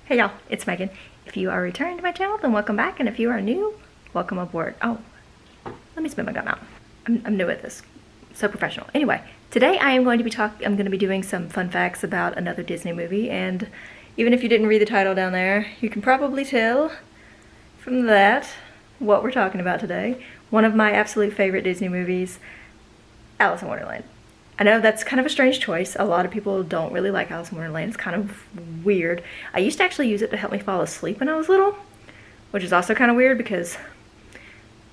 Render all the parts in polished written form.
Hey y'all, it's Megan. If you are returning to my channel, then welcome back, and if you are new, welcome aboard. Oh, let me spit my gum out. I'm new at this. So professional. Anyway, today I'm going to be doing some fun facts about another Disney movie, and even if you didn't read the title down there, you can probably tell from that what we're talking about today. One of my absolute favorite Disney movies, Alice in Wonderland. I know that's kind of a strange choice. A lot of people don't really like Alice in Wonderland. It's kind of weird. I used to actually use it to help me fall asleep when I was little, which is also kind of weird because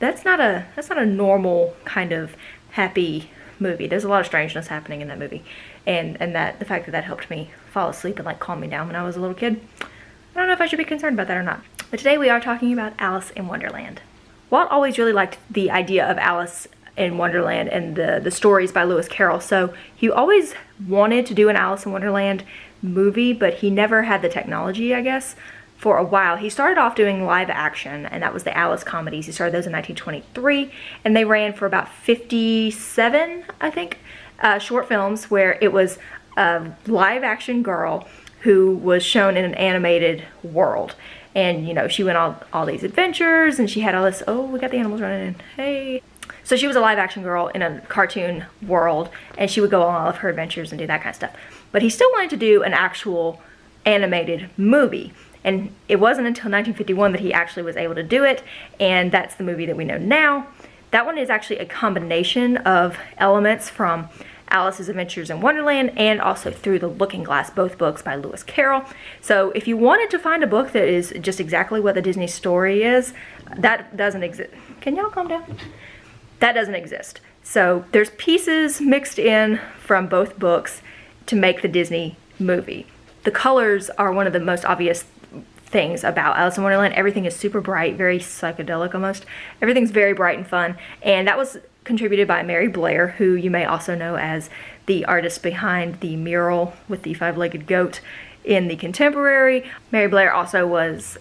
that's not a normal kind of happy movie. There's a lot of strangeness happening in that movie, and that the fact that that helped me fall asleep and like calm me down when I was a little kid, I don't know if I should be concerned about that or not. But today we are talking about Alice in Wonderland. Walt always really liked the idea of Alice in Wonderland and the stories by Lewis Carroll, so he always wanted to do an Alice in Wonderland movie, but he never had the technology, I guess, for a while. He started off doing live action, and that was the Alice comedies. He started those in 1923, and they ran for about 57, I think, short films where it was a live action girl who was shown in an animated world. And, you know, she went on all these adventures, and she had all this, oh, we got the animals running in, hey. So she was a live action girl in a cartoon world, and she would go on all of her adventures and do that kind of stuff. But he still wanted to do an actual animated movie, and it wasn't until 1951 that he actually was able to do it, and that's the movie that we know now. That one is actually a combination of elements from Alice's Adventures in Wonderland and also Through the Looking Glass, both books by Lewis Carroll. So if you wanted to find a book that is just exactly what the Disney story is, that doesn't exist. Can y'all calm down? That doesn't exist. So there's pieces mixed in from both books to make the Disney movie. The colors are one of the most obvious things about Alice in Wonderland. Everything is super bright, very psychedelic almost. Everything's very bright and fun, and that was contributed by Mary Blair, who you may also know as the artist behind the mural with the five-legged goat in the Contemporary. Mary Blair also was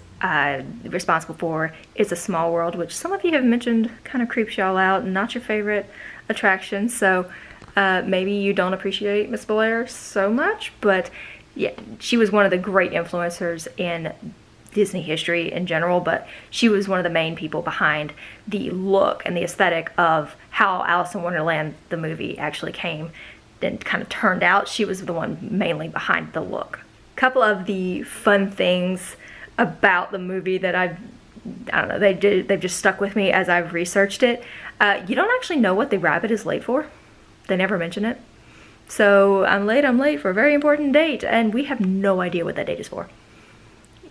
responsible for It's a Small World, which some of you have mentioned kind of creeps y'all out, not your favorite attraction, so maybe you don't appreciate Miss Blair so much, but yeah, she was one of the great influencers in Disney history in general, but she was one of the main people behind the look and the aesthetic of how Alice in Wonderland, the movie, actually came and kind of turned out. She was the one mainly behind the look. A couple of the fun things about the movie that I don't know, they've just stuck with me as I've researched it. You don't actually know what the rabbit is late for. They never mention it. So I'm late for a very important date, and we have no idea what that date is for.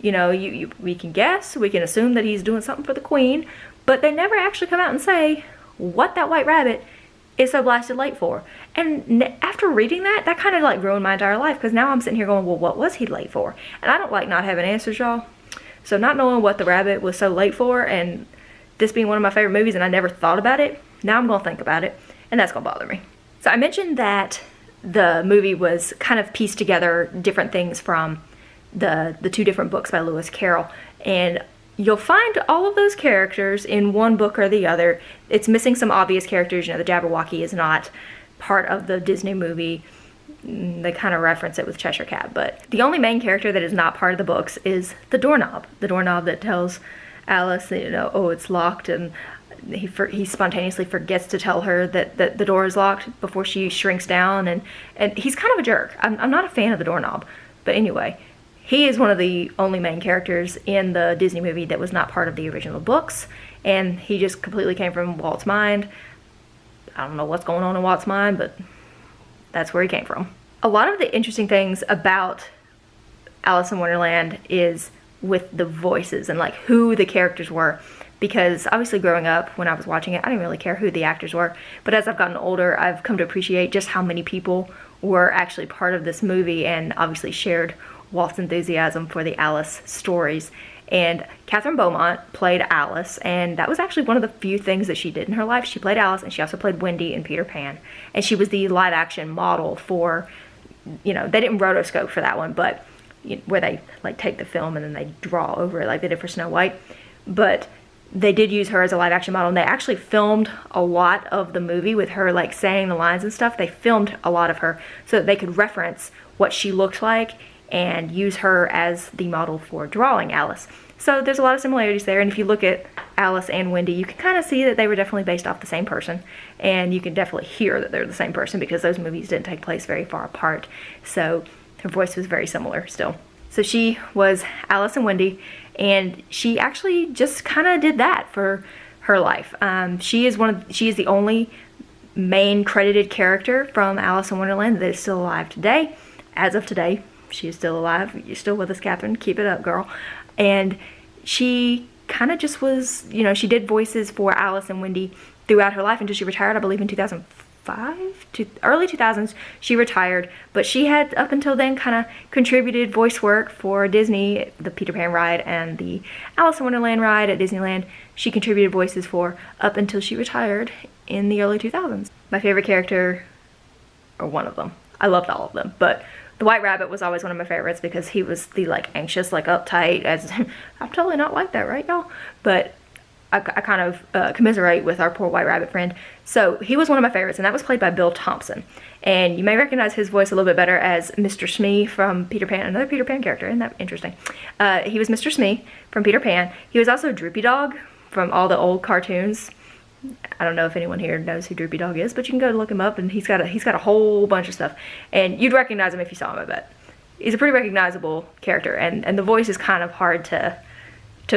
You know, we can guess, we can assume that he's doing something for the queen, but they never actually come out and say what that white rabbit is so blasted late for. And after reading that, that kind of like ruined my entire life, because now I'm sitting here going, well, what was he late for? And I don't like not having answers, y'all. So not knowing what the rabbit was so late for, and this being one of my favorite movies and I never thought about it, now I'm gonna think about it, and that's gonna bother me. So I mentioned that the movie was kind of pieced together different things from the two different books by Lewis Carroll, and you'll find all of those characters in one book or the other. It's missing some obvious characters. You know, the Jabberwocky is not part of the Disney movie. They kind of reference it with Cheshire Cat, but the only main character that is not part of the books is the doorknob. The doorknob that tells Alice that, you know, oh, it's locked, and he spontaneously forgets to tell her that the door is locked before she shrinks down, and he's kind of a jerk. I'm not a fan of the doorknob, but anyway, he is one of the only main characters in the Disney movie that was not part of the original books, and he just completely came from Walt's mind. I don't know what's going on in Walt's mind, but that's where he came from. A lot of the interesting things about Alice in Wonderland is with the voices and like who the characters were, because obviously growing up when I was watching it, I didn't really care who the actors were, but as I've gotten older, I've come to appreciate just how many people were actually part of this movie and obviously shared Walt's enthusiasm for the Alice stories. And Catherine Beaumont played Alice, and that was actually one of the few things that she did in her life. She played Alice, and she also played Wendy in Peter Pan, and she was the live action model for, you know, they didn't rotoscope for that one, but you know, where they like take the film and then they draw over it like they did for Snow White, but they did use her as a live action model, and they actually filmed a lot of the movie with her like saying the lines and stuff. They filmed a lot of her so that they could reference what she looked like and use her as the model for drawing Alice. So there's a lot of similarities there, and if you look at Alice and Wendy, you can kind of see that they were definitely based off the same person, and you can definitely hear that they're the same person because those movies didn't take place very far apart, so her voice was very similar still. So she was Alice and Wendy, and she actually just kind of did that for her life. She is the only main credited character from Alice in Wonderland that is still alive today. As of today, she is still alive. You're still with us, Catherine. Keep it up, girl. And she kind of just was, you know, she did voices for Alice and Wendy throughout her life until she retired, I believe in 2005 to early 2000s. She retired, but she had up until then kind of contributed voice work for Disney, the Peter Pan ride and the Alice in Wonderland ride at Disneyland. She contributed voices for up until she retired in the early 2000s. My favorite character, or one of them, I loved all of them, but the White Rabbit was always one of my favorites because he was the like anxious, like uptight, as I'm totally not like that, right, y'all? But I kind of commiserate with our poor White Rabbit friend. So he was one of my favorites, and that was played by Bill Thompson. And you may recognize his voice a little bit better as Mr. Smee from Peter Pan, another Peter Pan character. Isn't that interesting? He was Mr. Smee from Peter Pan. He was also Droopy Dog from all the old cartoons. I don't know if anyone here knows who Droopy Dog is, but you can go look him up, and he's got a whole bunch of stuff, and you'd recognize him if you saw him, I bet. He's a pretty recognizable character, and the voice is kind of hard to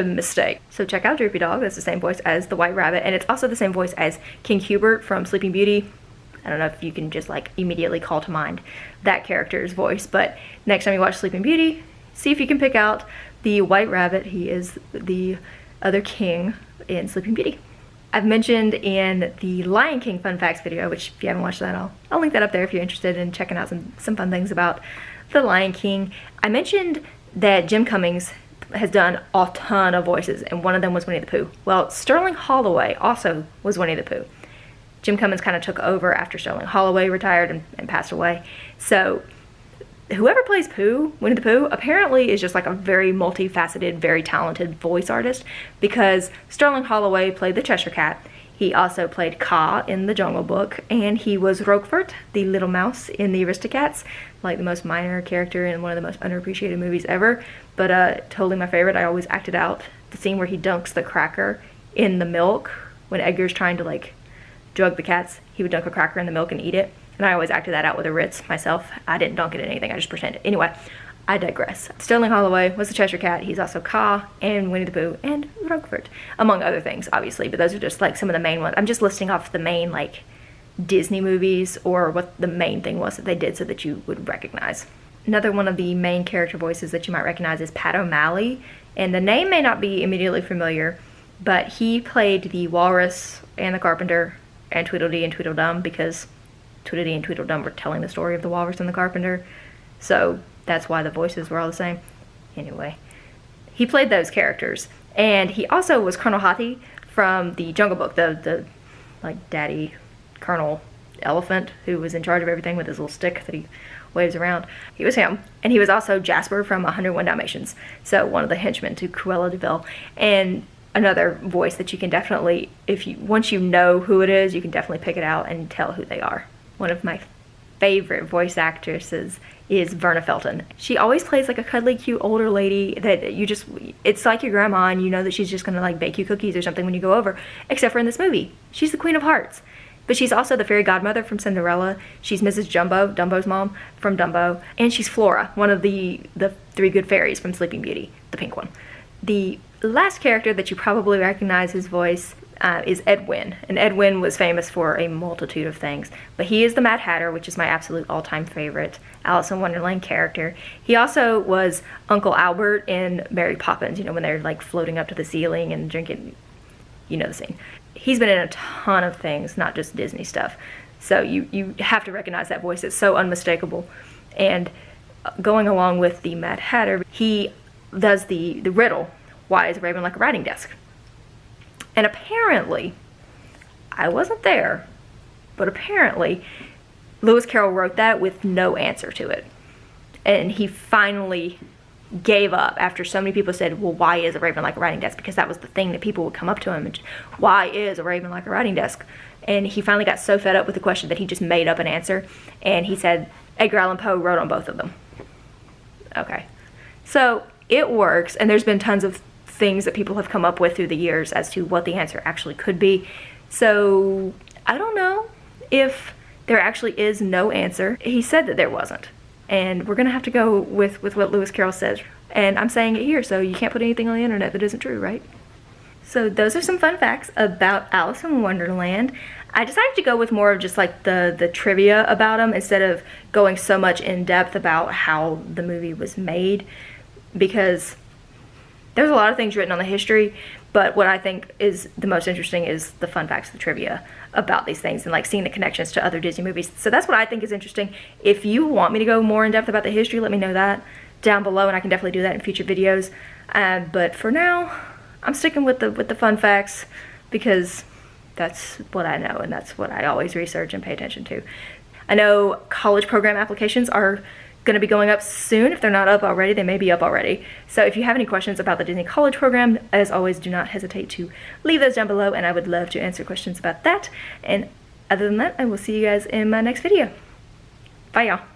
mistake. So check out Droopy Dog. That's the same voice as the White Rabbit, and it's also the same voice as King Hubert from Sleeping Beauty. I don't know if you can just like immediately call to mind that character's voice, but next time you watch Sleeping Beauty, see if you can pick out the White Rabbit. He is the other king in Sleeping Beauty. I've mentioned in the Lion King Fun Facts video, which if you haven't watched that, I'll link that up there if you're interested in checking out some fun things about the Lion King. I mentioned that Jim Cummings has done a ton of voices, and one of them was Winnie the Pooh. Well, Sterling Holloway also was Winnie the Pooh. Jim Cummings kind of took over after Sterling Holloway retired and passed away. So whoever plays Pooh, Winnie the Pooh, apparently is just like a very multifaceted, very talented voice artist, because Sterling Holloway played the Cheshire Cat. He also played Kaa in the Jungle Book, and he was Roquefort, the little mouse in the Aristocats, like the most minor character in one of the most underappreciated movies ever, but totally my favorite. I always acted out the scene where he dunks the cracker in the milk when Edgar's trying to like drug the cats. He would dunk a cracker in the milk and eat it. And I always acted that out with a Ritz myself. I didn't dunk it in anything, I just pretended. Anyway, I digress. Sterling Holloway was the Cheshire Cat. He's also Kaa and Winnie the Pooh and Roquefort, among other things, obviously. But those are just like some of the main ones. I'm just listing off the main like Disney movies, or what the main thing was that they did so that you would recognize. Another one of the main character voices that you might recognize is Pat O'Malley. And the name may not be immediately familiar, but he played the Walrus and the Carpenter and Tweedledee and Tweedledum, because Tweedledee and Tweedledum were telling the story of the Walrus and the Carpenter, so that's why the voices were all the same. Anyway, he played those characters, and he also was Colonel Hathi from the Jungle Book, the like daddy Colonel Elephant who was in charge of everything with his little stick that he waves around. He was him, and he was also Jasper from 101 Dalmatians, so one of the henchmen to Cruella de Vil, and another voice that you can definitely, once you know who it is, you can definitely pick it out and tell who they are. One of my favorite voice actresses is Verna Felton. She always plays like a cuddly, cute older lady that it's like your grandma, and you know that she's just gonna like bake you cookies or something when you go over, except for in this movie. She's the Queen of Hearts. But she's also the fairy godmother from Cinderella. She's Mrs. Jumbo, Dumbo's mom, from Dumbo. And she's Flora, one of the three good fairies from Sleeping Beauty, the pink one. The last character that you probably recognize his voice is Edwin. And Edwin was famous for a multitude of things. But he is the Mad Hatter, which is my absolute all-time favorite Alice in Wonderland character. He also was Uncle Albert in Mary Poppins, you know, when they're like floating up to the ceiling and drinking, you know the scene. He's been in a ton of things, not just Disney stuff. So you have to recognize that voice. It's so unmistakable. And going along with the Mad Hatter, he does the riddle, why is a raven like a writing desk? And apparently, I wasn't there, but apparently Lewis Carroll wrote that with no answer to it. And he finally gave up after so many people said, well, why is a raven like a writing desk? Because that was the thing that people would come up to him and, why is a raven like a writing desk? And he finally got so fed up with the question that he just made up an answer. And he said Edgar Allan Poe wrote on both of them. Okay. So it works, and there's been tons of things that people have come up with through the years as to what the answer actually could be. So I don't know if there actually is no answer. He said that there wasn't. And we're gonna have to go with what Lewis Carroll says. And I'm saying it here, so you can't put anything on the internet that isn't true, right? So those are some fun facts about Alice in Wonderland. I decided to go with more of just like the trivia about them instead of going so much in depth about how the movie was made, because there's a lot of things written on the history, but what I think is the most interesting is the fun facts, the trivia about these things, and like seeing the connections to other Disney movies. So that's what I think is interesting. If you want me to go more in depth about the history, let me know that down below, and I can definitely do that in future videos. But for now, I'm sticking with the fun facts because that's what I know, and that's what I always research and pay attention to. I know college program applications are going to be going up soon. If they're not up already, they may be up already. So if you have any questions about the Disney College program, as always, do not hesitate to leave those down below, and I would love to answer questions about that. And other than that, I will see you guys in my next video. Bye, y'all.